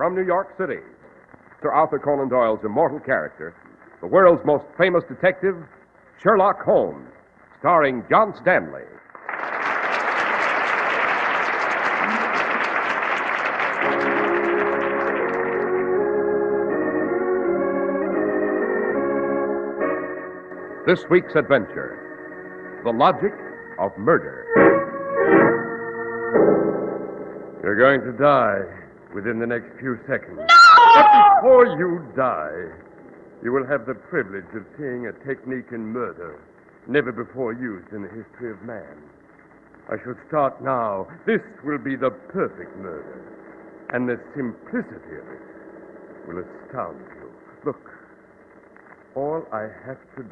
from New York City, Sir Arthur Conan Doyle's immortal character, the world's most famous detective, Sherlock Holmes, starring John Stanley. This week's adventure, the logic of murder. You're going to die within the next few seconds. No! But before you die, you will have the privilege of seeing a technique in murder never before used in the history of man. I shall start now. This will be the perfect murder, and the simplicity of it will astound you. Look, all I have to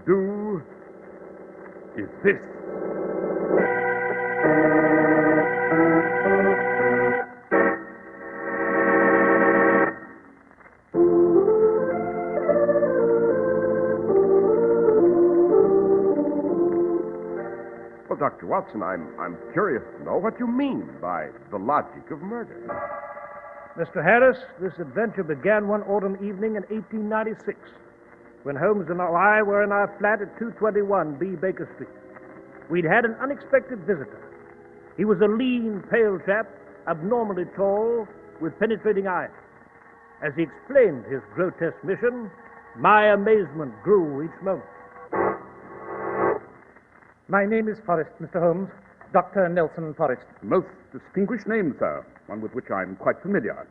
do is this. Well, Dr. Watson, I'm curious to know what you mean by the logic of murder. Mr. Harris, this adventure began one autumn evening in 1896, when Holmes and I were in our flat at 221 B. Baker Street. We'd had an unexpected visitor. He was a lean, pale chap, abnormally tall, with penetrating eyes. As he explained his grotesque mission, my amazement grew each moment. My name is Forrest, Mr. Holmes. Dr. Nelson Forrest. Most distinguished name, sir. One with which I'm quite familiar.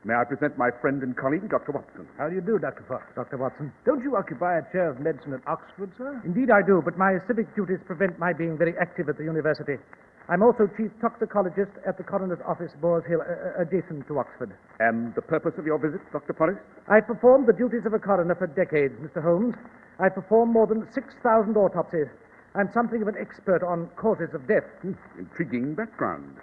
May I present my friend and colleague, Dr. Watson? How do you do, Dr. Forrest? Dr. Watson. Don't you occupy a chair of medicine at Oxford, sir? Indeed I do, but my civic duties prevent my being very active at the university. I'm also chief toxicologist at the coroner's office, Boars Hill, adjacent to Oxford. And the purpose of your visit, Dr. Forrest? I've performed the duties of a coroner for decades, Mr. Holmes. I've performed more than 6,000 autopsies. I'm something of an expert on causes of death. Intriguing background.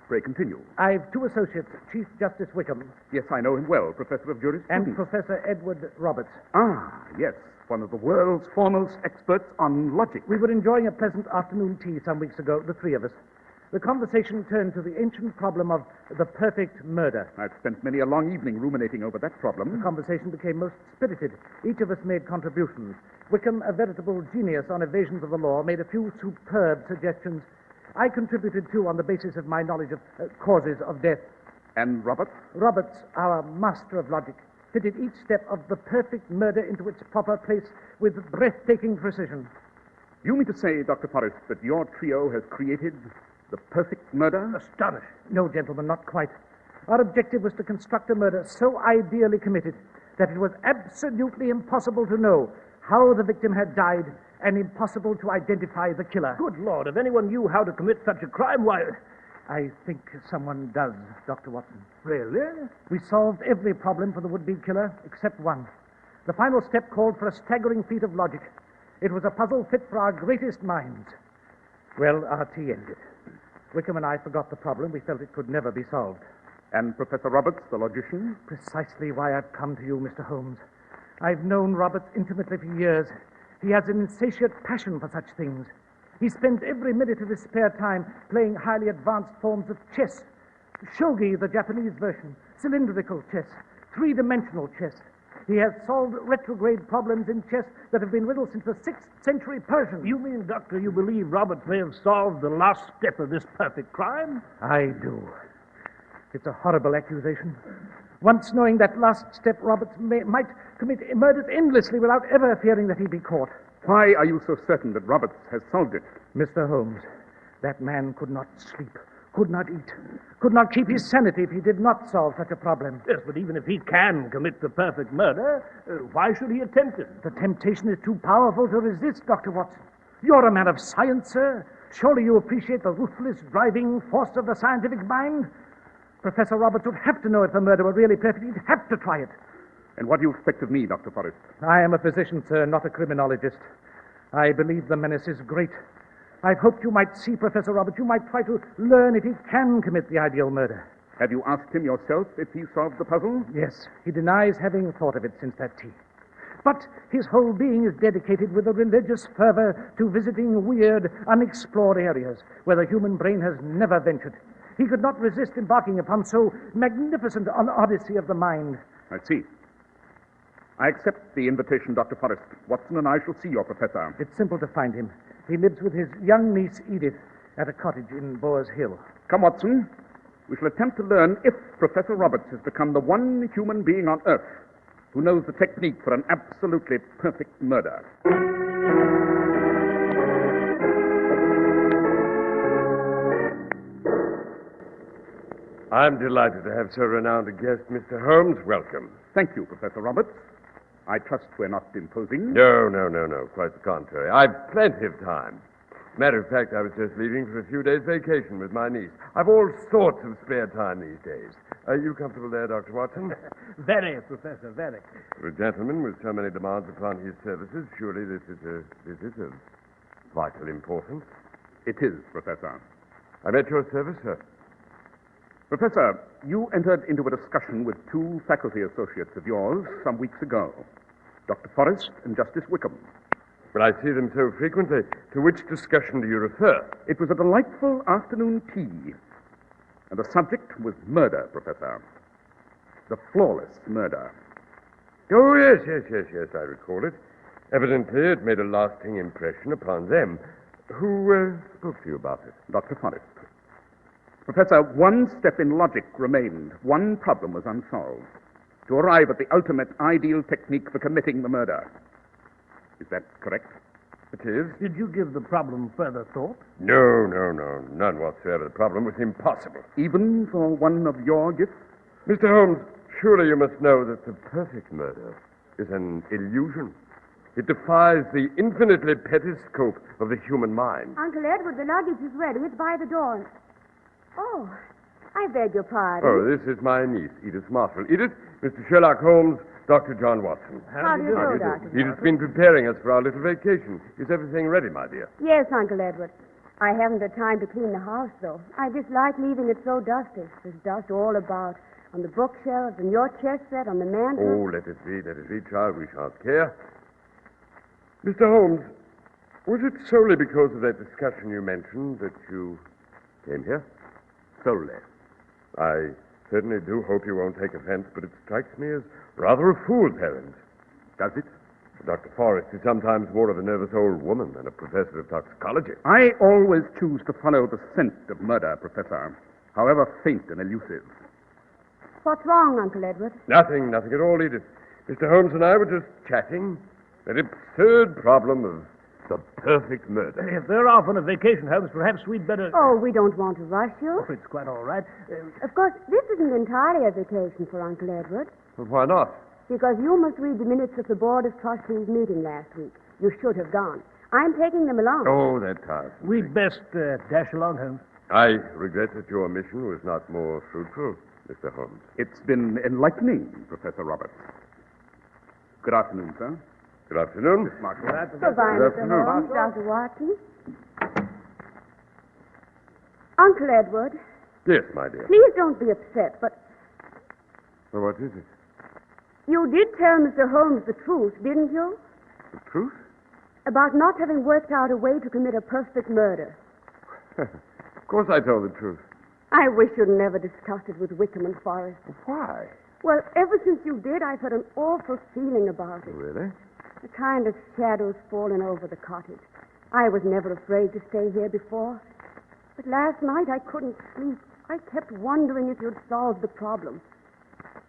Pray continue. I've two associates, Chief Justice Wickham. Yes, I know him well, Professor of Jurisprudence. And Professor Edward Roberts. Ah, yes, one of the world's foremost experts on logic. We were enjoying a pleasant afternoon tea some weeks ago, the three of us. The conversation turned to the ancient problem of the perfect murder. I've spent many a long evening ruminating over that problem. The conversation became most spirited. Each of us made contributions. Wickham, a veritable genius on evasions of the law, made a few superb suggestions. I contributed, too, on the basis of my knowledge of causes of death. And Roberts? Roberts, our master of logic, fitted each step of the perfect murder into its proper place with breathtaking precision. You mean to say, Dr. Forrest, that your trio has created the perfect murder? Astonishing. No, gentlemen, not quite. Our objective was to construct a murder so ideally committed that it was absolutely impossible to know how the victim had died and impossible to identify the killer. Good Lord, if anyone knew how to commit such a crime, why... I think someone does, Dr. Watson. Really? We solved every problem for the would-be killer except one. The final step called for a staggering feat of logic. It was a puzzle fit for our greatest minds. Well, our tea ended. Wickham and I forgot the problem. We felt it could never be solved. And Professor Roberts, the logician? Precisely why I've come to you, Mr. Holmes. I've known Roberts intimately for years. He has an insatiate passion for such things. He spends every minute of his spare time playing highly advanced forms of chess. Shogi, the Japanese version, cylindrical chess, three-dimensional chess. He has solved retrograde problems in chess that have been riddled since the 6th century Persian. You mean, Doctor, you believe Roberts may have solved the last step of this perfect crime? I do. It's a horrible accusation. Once knowing that last step, Roberts might commit murders endlessly without ever fearing that he'd be caught. Why are you so certain that Roberts has solved it? Mr. Holmes, that man could not sleep, could not eat, could not keep his sanity if he did not solve such a problem. Yes, but even if he can commit the perfect murder, why should he attempt it? The temptation is too powerful to resist, Dr. Watson. You're a man of science, sir. Surely you appreciate the ruthless driving force of the scientific mind? Professor Roberts would have to know if the murder were really perfect. He'd have to try it. And what do you expect of me, Dr. Forrest? I am a physician, sir, not a criminologist. I believe the menace is great. I've hoped you might see Professor Roberts. You might try to learn if he can commit the ideal murder. Have you asked him yourself if he solved the puzzle? Yes. He denies having thought of it since that tea. But his whole being is dedicated with a religious fervor to visiting weird, unexplored areas where the human brain has never ventured. He could not resist embarking upon so magnificent an odyssey of the mind. I see. I accept the invitation, Dr. Forrest. Watson and I shall see your professor. It's simple to find him. He lives with his young niece, Edith, at a cottage in Boars Hill. Come, Watson. We shall attempt to learn if Professor Roberts has become the one human being on Earth who knows the technique for an absolutely perfect murder. I'm delighted to have so renowned a guest, Mr. Holmes. Welcome. Thank you, Professor Roberts. I trust we're not imposing. No. Quite the contrary. I've plenty of time. Matter of fact, I was just leaving for a few days' vacation with my niece. I've all sorts of spare time these days. Are you comfortable there, Dr. Watson? Very, Professor, very. For a gentleman with so many demands upon his services, surely this is of vital importance. It is, Professor. I'm at your service, sir. Professor, you entered into a discussion with two faculty associates of yours some weeks ago, Dr. Forrest and Justice Wickham. But I see them so frequently. To which discussion do you refer? It was a delightful afternoon tea, and the subject was murder, Professor. The flawless murder. Oh, yes, I recall it. Evidently, it made a lasting impression upon them. Who spoke to you about it? Dr. Forrest. Professor, one step in logic remained. One problem was unsolved. To arrive at the ultimate ideal technique for committing the murder. Is that correct? It is. Did you give the problem further thought? No, none whatsoever. The problem was impossible. Even for one of your gifts? Mr. Holmes, surely you must know that the perfect murder is an illusion. It defies the infinitely petty scope of the human mind. Uncle Edward, the luggage is ready. It's by the door. Oh, I beg your pardon. Oh, this is my niece, Edith Marshall. Edith, Mr. Sherlock Holmes, Dr. John Watson. How do you do, Doctor? Edith's been preparing us for our little vacation. Is everything ready, my dear? Yes, Uncle Edward. I haven't the time to clean the house, though. I dislike leaving it so dusty. There's dust all about. On the bookshelves, and your chess set, on the mantel. Oh, let it be, child. We shan't care. Mr. Holmes, was it solely because of that discussion you mentioned that you came here? Solely. I certainly do hope you won't take offense, but it strikes me as rather a fool's errand. Does it? Dr. Forrest is sometimes more of a nervous old woman than a professor of toxicology. I always choose to follow the scent of murder, Professor, however faint and elusive. What's wrong, Uncle Edward? Nothing at all, Edith. Mr. Holmes and I were just chatting. That absurd problem of the perfect murder. If they're off on a vacation, Holmes, perhaps we'd better... Oh, we don't want to rush you. Oh, it's quite all right. Of course, this isn't entirely a vacation for Uncle Edward, Well, why not? because you must read the minutes of the Board of Trustees meeting last week. You should have gone. I'm taking them along. Oh, that task. We'd best dash along, Holmes. I regret that your mission was not more fruitful, Mr. Holmes. It's been enlightening, Professor Roberts. Good afternoon, sir. Good afternoon. Miss Marshall. Goodbye, Good Mr. afternoon. Holmes, Dr. Watson. Uncle Edward, Yes, my dear. please don't be upset, but Well, what is it? you did tell Mr. Holmes the truth, didn't you? The truth? About not having worked out a way to commit a perfect murder. Of course I told the truth. I wish you'd never discussed it with Wickham and Forrest. Why? Well, ever since you did, I've had an awful feeling about it. Really? A kind of shadows falling over the cottage. I was never afraid to stay here before. But last night I couldn't sleep. I kept wondering if you'd solved the problem.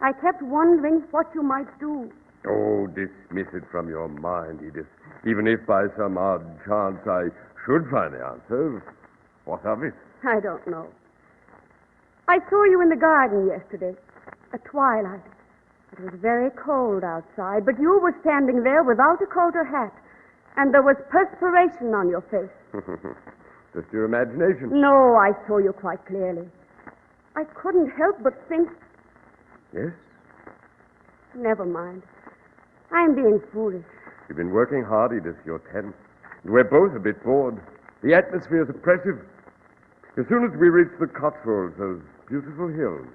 I kept wondering what you might do. Oh, dismiss it from your mind, Edith. Even if by some odd chance I should find the answer, what of it? I don't know. I saw you in the garden yesterday, at twilight. It was very cold outside, but you were standing there without a coat or hat, and there was perspiration on your face. Just your imagination. No, I saw you quite clearly. I couldn't help but think, Yes? never mind. I'm being foolish. You've been working hard, Edith. You're 10. And we're both a bit bored. The atmosphere's oppressive. As soon as we reach the Cotswolds, those beautiful hills,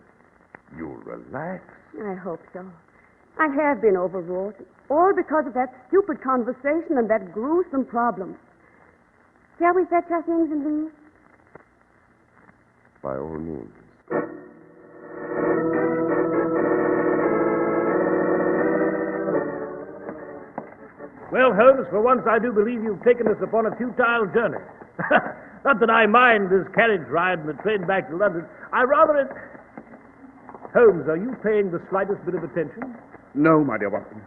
you'll relax. I hope so. I have been overwrought, all because of that stupid conversation and that gruesome problem. Shall we fetch our things and leave? by all means. Well, Holmes, for once I do believe you've taken us upon a futile journey. Not that I mind this carriage ride and the train back to London. I rather... Holmes, are you paying the slightest bit of attention? No, my dear Watson.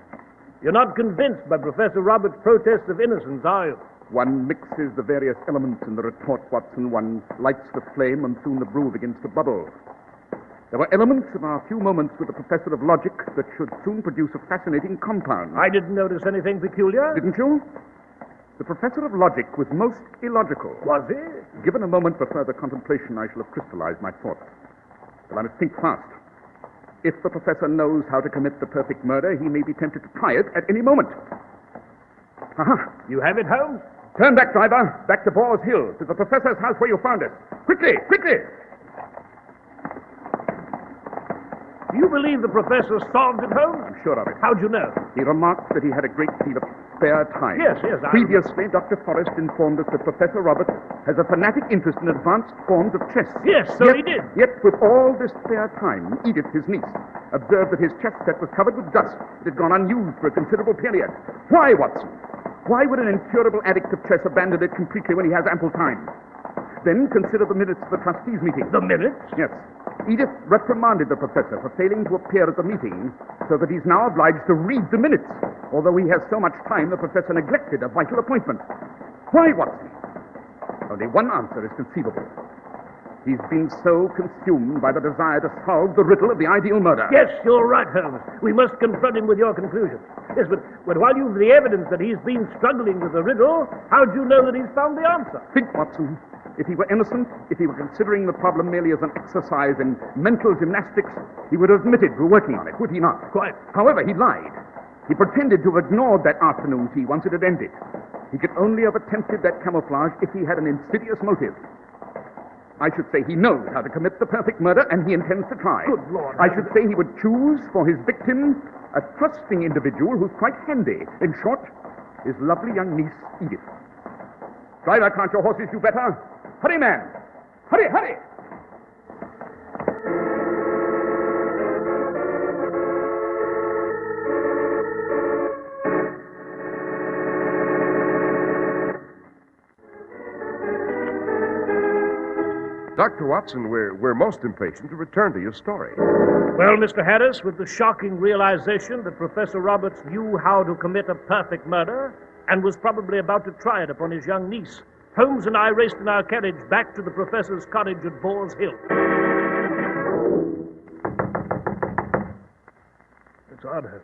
You're not convinced by Professor Roberts' protests of innocence, are you? One mixes the various elements in the retort, Watson. One lights the flame, and soon the brew begins to bubble. There were elements in our few moments with the professor of logic that should soon produce a fascinating compound. I didn't notice anything peculiar. Didn't you? The professor of logic was most illogical. Was he? Given a moment for further contemplation, I shall have crystallized my thoughts. But I must think fast. If the professor knows how to commit the perfect murder, he may be tempted to try it at any moment. Aha! You have it, Holmes? Turn back, driver. Back to Boar's Hill, to the professor's house where you found us. Quickly, quickly! Do you believe the professor solved it, Holmes? I'm sure of it. How'd you know? He remarked that he had a great deal of spare time. Yes. Previously, Dr. Forrest informed us that Professor Roberts has a fanatic interest in advanced forms of chess. Yes, so he did. Yet, with all this spare time, Edith, his niece, observed that his chess set was covered with dust. It had gone unused for a considerable period. Why, Watson? Why would an incurable addict of chess abandon it completely when he has ample time? Then consider the minutes of the trustees' meeting. The minutes? Yes. Edith reprimanded the professor for failing to appear at the meeting, so that he's now obliged to read the minutes. Although he has so much time, the professor neglected a vital appointment. Why, Watson? Only one answer is conceivable. He's been so consumed by the desire to solve the riddle of the ideal murder. Yes, you're right, Holmes. We must confront him with your conclusion. Yes, but while you've the evidence that he's been struggling with the riddle, how do you know that he's found the answer? Think, Watson. If he were innocent, if he were considering the problem merely as an exercise in mental gymnastics, he would have admitted to working on it, would he not? Quite. However, he lied. He pretended to have ignored that afternoon tea once it had ended. He could only have attempted that camouflage if he had an insidious motive. I should say he knows how to commit the perfect murder, and he intends to try. Good Lord. I should say he would choose for his victim a trusting individual who's quite handy. In short, his lovely young niece, Edith. Driver, can't your horses do better? Hurry, man! Hurry, hurry! Dr. Watson, we're most impatient to return to your story. Well, Mr. Harris, with the shocking realization that Professor Roberts knew how to commit a perfect murder and was probably about to try it upon his young niece, Holmes and I raced in our carriage back to the professor's cottage at Boar's Hill. It's odd, Holmes.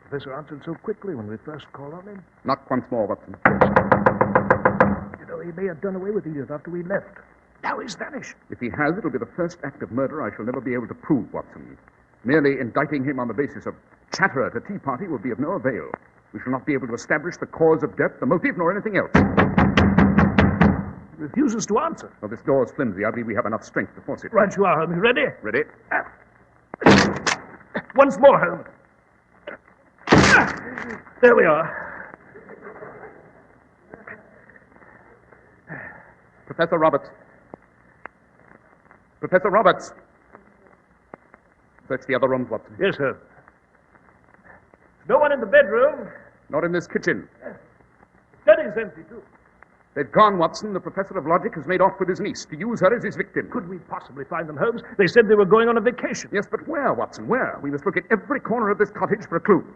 The professor answered so quickly when we first called on him. Knock once more, Watson. You know, he may have done away with Edith after we left. Now he's vanished. If he has, it'll be the first act of murder I shall never be able to prove, Watson. Merely indicting him on the basis of chatter at a tea party will be of no avail. We shall not be able to establish the cause of death, the motive, nor anything else. He refuses to answer. Well, this door's flimsy. I believe we have enough strength to force it. Right you are, Holmes. Ready? Ready? Once more, Holmes. There we are. Professor Roberts. Professor Roberts. Search the other rooms, Watson. Yes, sir. No one in the bedroom. Not in this kitchen. Study's empty, too. They've gone, Watson. The professor of logic has made off with his niece to use her as his victim. Could we possibly find them, Holmes? They said they were going on a vacation. Yes, but where, Watson? Where? We must look at every corner of this cottage for a clue.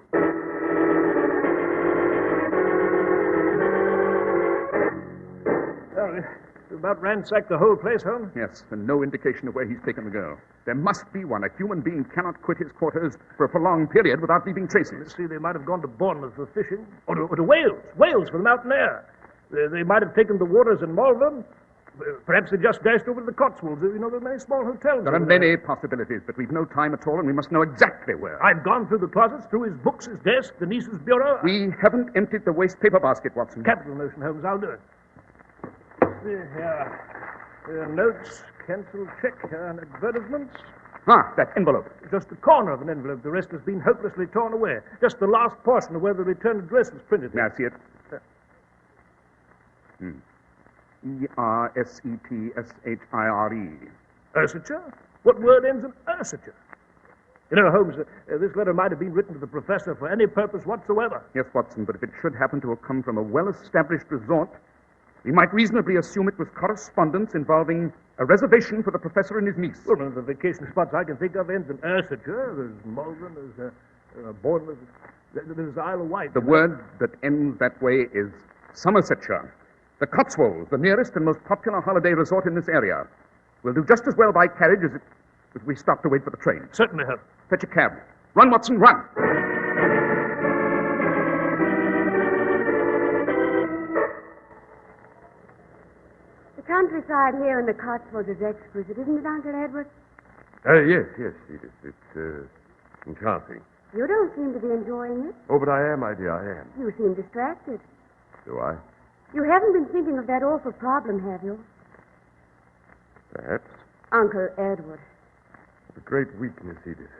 Well, we about ransacked the whole place, Holmes. Yes, and no indication of where he's taken the girl. There must be one. A human being cannot quit his quarters for a prolonged period without leaving traces. Let's see, they might have gone to Bournemouth for fishing. Or to Wales. Wales for the mountain air. They might have taken the waters in Malvern. Perhaps they just dashed over to the Cotswolds. You know, there are many small hotels. There are many possibilities, but we've no time at all, and we must know exactly where. I've gone through the closets, through his books, his desk, the niece's bureau. We haven't emptied the waste paper basket, Watson. Capital notion, Holmes. I'll do it. Here. Notes, cancelled check, and advertisements. Ah, that envelope. Just the corner of an envelope. The rest has been hopelessly torn away. Just the last portion of where the return address is printed. May I see it? Ersetshire. Ersicher? What word ends in Ersicher? You know, Holmes, this letter might have been written to the professor for any purpose whatsoever. Yes, Watson, but if it should happen to have come from a well-established resort, we might reasonably assume it was correspondence involving a reservation for the professor and his niece. Well, one of the vacation spots I can think of ends in Ersicher. There's Malvern, there's Bournemouth, there's Isle of Wight. The word that ends that way is Somersetshire. The Cotswolds, the nearest and most popular holiday resort in this area. We'll do just as well by carriage as if we stop to wait for the train. Certainly, Holmes. Fetch a cab. Run, Watson, run! The countryside here in the Cotswolds is exquisite, isn't it, Uncle Edward? Yes, Edith. It's enchanting. You don't seem to be enjoying it. Oh, but I am, my dear, I am. You seem distracted. Do I? You haven't been thinking of that awful problem, have you? Perhaps. Uncle Edward. A great weakness, Edith.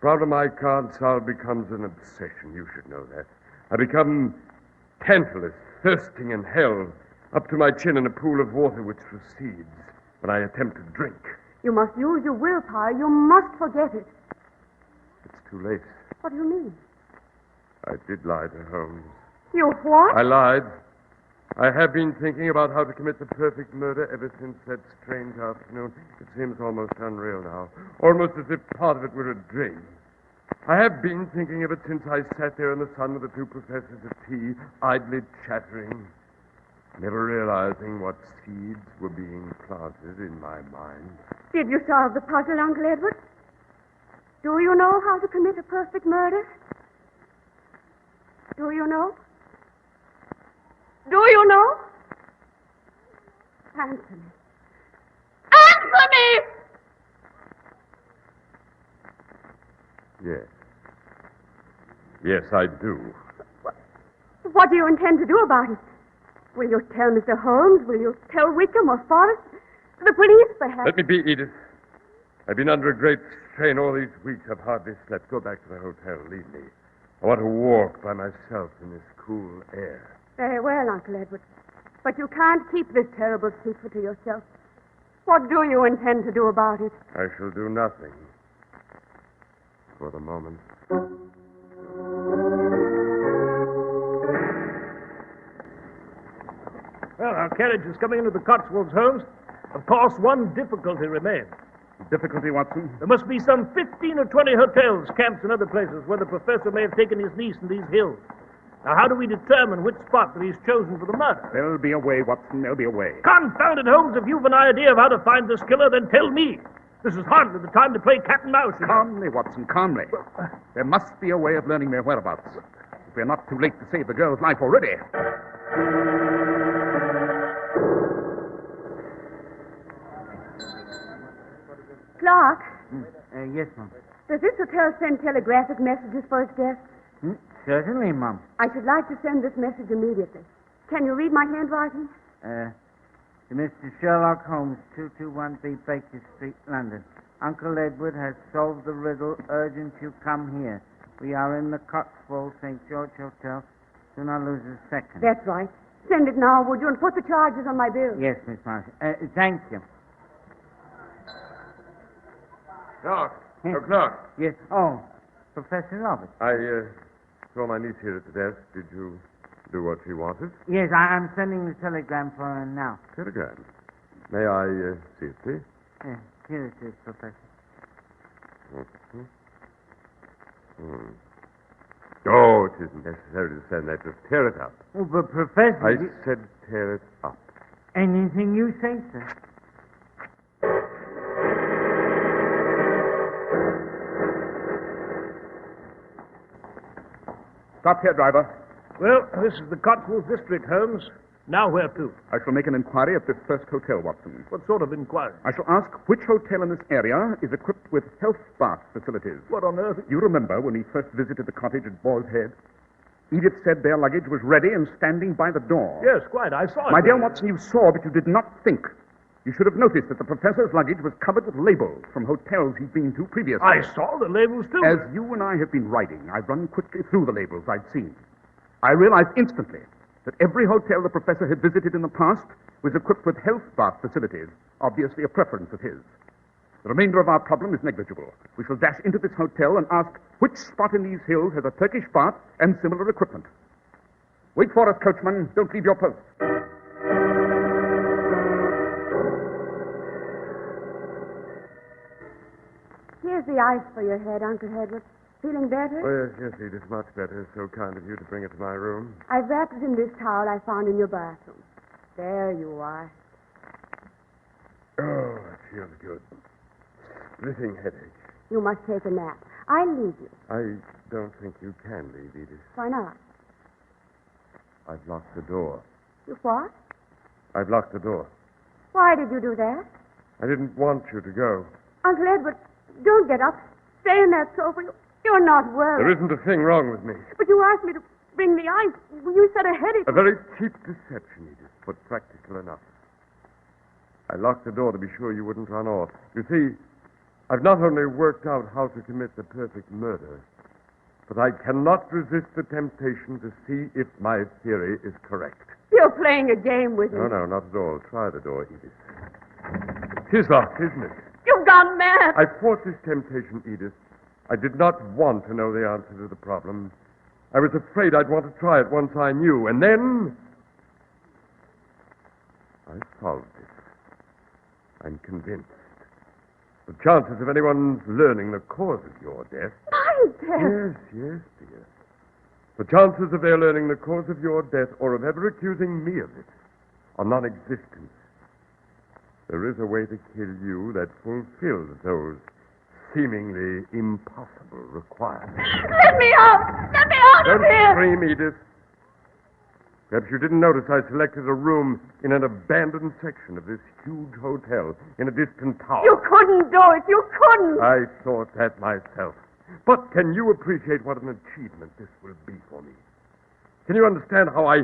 Problem I can't solve becomes an obsession. You should know that. I become tantalus, thirsting and held, up to my chin in a pool of water which recedes when I attempt to drink. You must use your willpower. You must forget it. It's too late. What do you mean? I did lie to Holmes. You what? I lied. I have been thinking about how to commit the perfect murder ever since that strange afternoon. It seems almost unreal now. Almost as if part of it were a dream. I have been thinking of it since I sat there in the sun with the two professors at tea, idly chattering, never realizing what seeds were being planted in my mind. Did you solve the puzzle, Uncle Edward? Do you know how to commit a perfect murder? Do you know? Do you know? Answer me. Answer me! Yes. Yes, I do. What do you intend to do about it? Will you tell Mr. Holmes? Will you tell Wickham or Forrest? The police, perhaps? Let me be, Edith. I've been under a great strain all these weeks. I've hardly slept. Go back to the hotel. Leave me. I want to walk by myself in this cool air. Very well, Uncle Edward. But you can't keep this terrible secret to yourself. What do you intend to do about it? I shall do nothing. For the moment. Well, our carriage is coming into the Cotswolds, Holmes. Of course, one difficulty remains. Difficulty, Watson? There must be some 15 or 20 hotels, camps, and other places where the professor may have taken his niece in these hills. Now, how do we determine which spot that he's chosen for the murder? There'll be a way, Watson. There'll be a way. Confound it, Holmes. If you've an idea of how to find this killer, then tell me. This is hardly the time to play cat and mouse. Calmly, Watson, calmly. There must be a way of learning their whereabouts. If we're not too late to save the girl's life already. Clark, Yes, Mum. does this hotel send telegraphic messages for its guests? Certainly, Mum. I should like to send this message immediately. Can you read my handwriting? To Mr. Sherlock Holmes, 221B Baker Street, London. Uncle Edward has solved the riddle. Urgent you come here. We are in the Cotswold St. George Hotel. Do not lose a second. That's right. Send it now, would you, and put the charges on my bill. Yes, Miss Marshall. Thank you. Clark. Oh, Clark. Yes. Oh, Professor Roberts. I saw my niece here at the desk. Did you do what she wanted? Yes, I'm sending the telegram for her now. Telegram. May I see it, please? Here it is, Professor. Mm-hmm. Oh, it isn't necessary to send that. Just tear it up. Oh, but Professor... I said tear it up. Anything you say, sir. Stop here, driver. Well, this is the Cotswolds district, Holmes. Now where to? I shall make an inquiry at this first hotel, Watson. What sort of inquiry? I shall ask which hotel in this area is equipped with health bath facilities. What on earth? You remember when we first visited the cottage at Boar's Head? Edith said their luggage was ready and standing by the door. Yes, quite. I saw it. My dear Watson, you saw, but you did not think. You should have noticed that the professor's luggage was covered with labels from hotels he'd been to previously. I saw the labels, too. As you and I have been writing, I've run quickly through the labels I'd seen. I realized instantly that every hotel the professor had visited in the past was equipped with health bath facilities, obviously a preference of his. The remainder of our problem is negligible. We shall dash into this hotel and ask which spot in these hills has a Turkish bath and similar equipment. Wait for us, coachman. Don't leave your post. Here's the ice for your head, Uncle Edward. Feeling better? Oh, yes, Edith, much better. So kind of you to bring it to my room. I've wrapped it in this towel I found in your bathroom. There you are. Oh, it feels good. Splitting headache. You must take a nap. I'll leave you. I don't think you can leave, Edith. Why not? I've locked the door. You what? I've locked the door. Why did you do that? I didn't want you to go. Uncle Edward, don't get up. Stay in that sofa. You're not well. There isn't a thing wrong with me. But you asked me to bring the ice. You said a headache. A very cheap deception, Edith, but practical enough. I locked the door to be sure you wouldn't run off. You see, I've not only worked out how to commit the perfect murder, but I cannot resist the temptation to see if my theory is correct. You're playing a game with me. No, not at all. Try the door, Edith. It is locked, isn't it? You've gone mad. I fought this temptation, Edith. I did not want to know the answer to the problem. I was afraid I'd want to try it once I knew, and then I solved it. I'm convinced. The chances of anyone's learning the cause of your death... My death? Yes, dear. The chances of their learning the cause of your death or of ever accusing me of it are non-existent. There is a way to kill you that fulfills those seemingly impossible requirements. Let me out! Let me out Don't of here! scream, Edith. Perhaps you didn't notice I selected a room in an abandoned section of this huge hotel in a distant tower. You couldn't do it. You couldn't. I thought that myself. But can you appreciate what an achievement this will be for me? Can you understand how I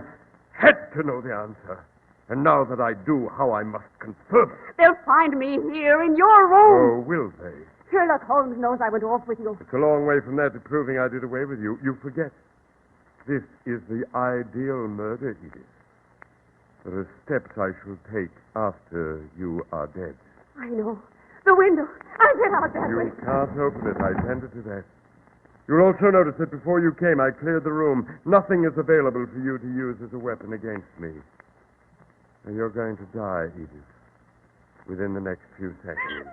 had to know the answer? And now that I do, how I must confirm it? They'll find me here in your room. Oh, will they? Sherlock Holmes knows I went off with you. It's a long way from that to proving I did away with you. You forget. This is the ideal murder, Edith. There are steps I shall take after you are dead. I know. The window. I'll get out that way. You can't open it. I tended to that. You'll also notice that before you came, I cleared the room. Nothing is available for you to use as a weapon against me. And you're going to die, Edith, within the next few seconds. No!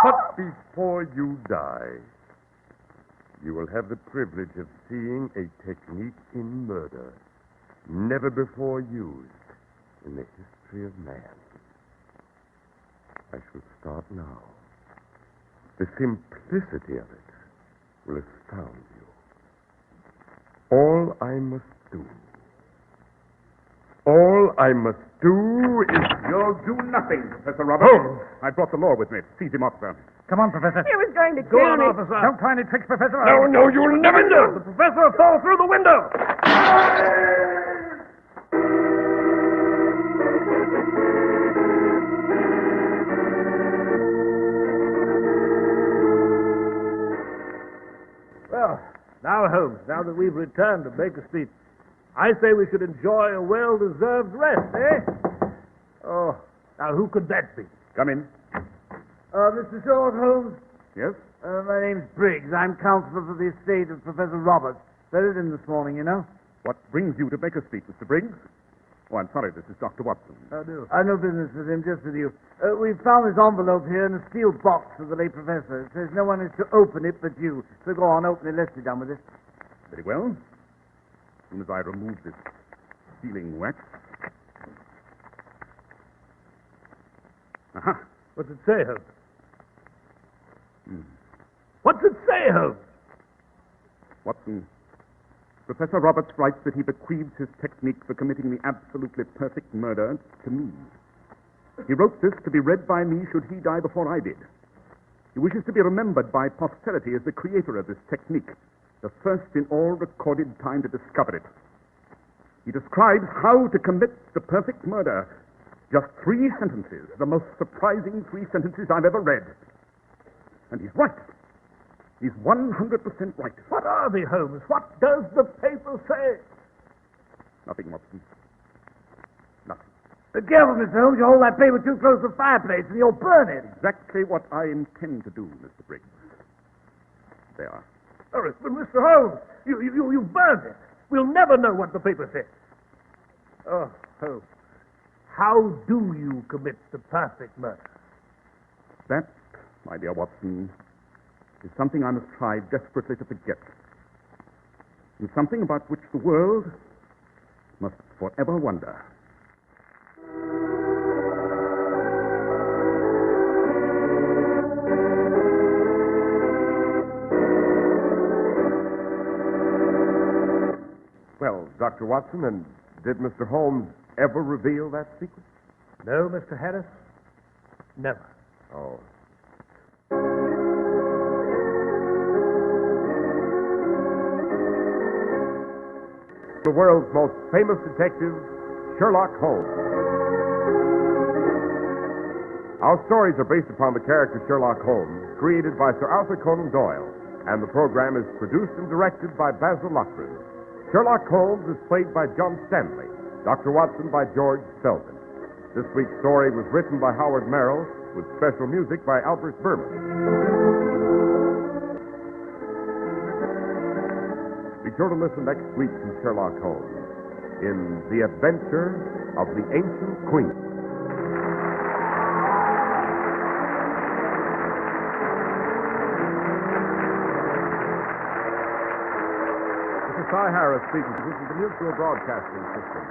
But before you die, you will have the privilege of seeing a technique in murder never before used in the history of man. I shall start now. The simplicity of it will astound you. All I must do is... You'll do nothing, Professor Roberts. Holmes! I brought the law with me. Seize him, officer. Come on, Professor. He was going to Go kill on, me. officer. Don't try any tricks, Professor. No, you'll never do. The professor will fall through the window. Well, now, Holmes, now that we've returned to Baker Street, I say we should enjoy a well-deserved rest, eh? Oh, now who could that be? Come in. Mr. Sherlock Holmes, Yes? my name's Briggs. I'm counselor for the estate of Professor Roberts. Buried him this morning, you know. What brings you to Baker Street, Mr. Briggs? Oh, I'm sorry, this is Dr. Watson. How do? I've no business with him, just with you. We found this envelope here in a steel box of the late professor. It says no one is to open it but you. So go on, open it. Let's be done with this. Very well. As soon as I remove this sealing wax. Aha. What's it say, Holmes? What's it say, Holmes? Watson, Professor Roberts writes that he bequeaths his technique for committing the absolutely perfect murder to me. He wrote this to be read by me should he die before I did. He wishes to be remembered by posterity as the creator of this technique, the first in all recorded time to discover it. He describes how to commit the perfect murder. Just 3 sentences, the most surprising 3 sentences I've ever read. And he's right. He's 100% right. What are they, Holmes? What does the paper say? Nothing, Watson. Nothing. Be careful, Mr. Holmes. You hold that paper too close to the fireplace and you'll burn it. Exactly what I intend to do, Mr. Briggs. There. Oh, but Mr. Holmes, you burned it. We'll never know what the paper said. Oh, Holmes. How do you commit the perfect murder? That, my dear Watson, is something I must try desperately to forget. And something about which the world must forever wonder. Well, Dr. Watson, and did Mr. Holmes ever reveal that secret? No, Mr. Harris. Never. Oh. The world's most famous detective, Sherlock Holmes. Our stories are based upon the character Sherlock Holmes, created by Sir Arthur Conan Doyle, and the program is produced and directed by Basil Rathbone. Sherlock Holmes is played by John Stanley, Dr. Watson by George Selden. This week's story was written by Howard Merrill, with special music by Albert Berman. Be sure to listen next week to Sherlock Holmes in The Adventure of the Ancient Queen. This is Cy Harris speaking. This is the Mutual Broadcasting System.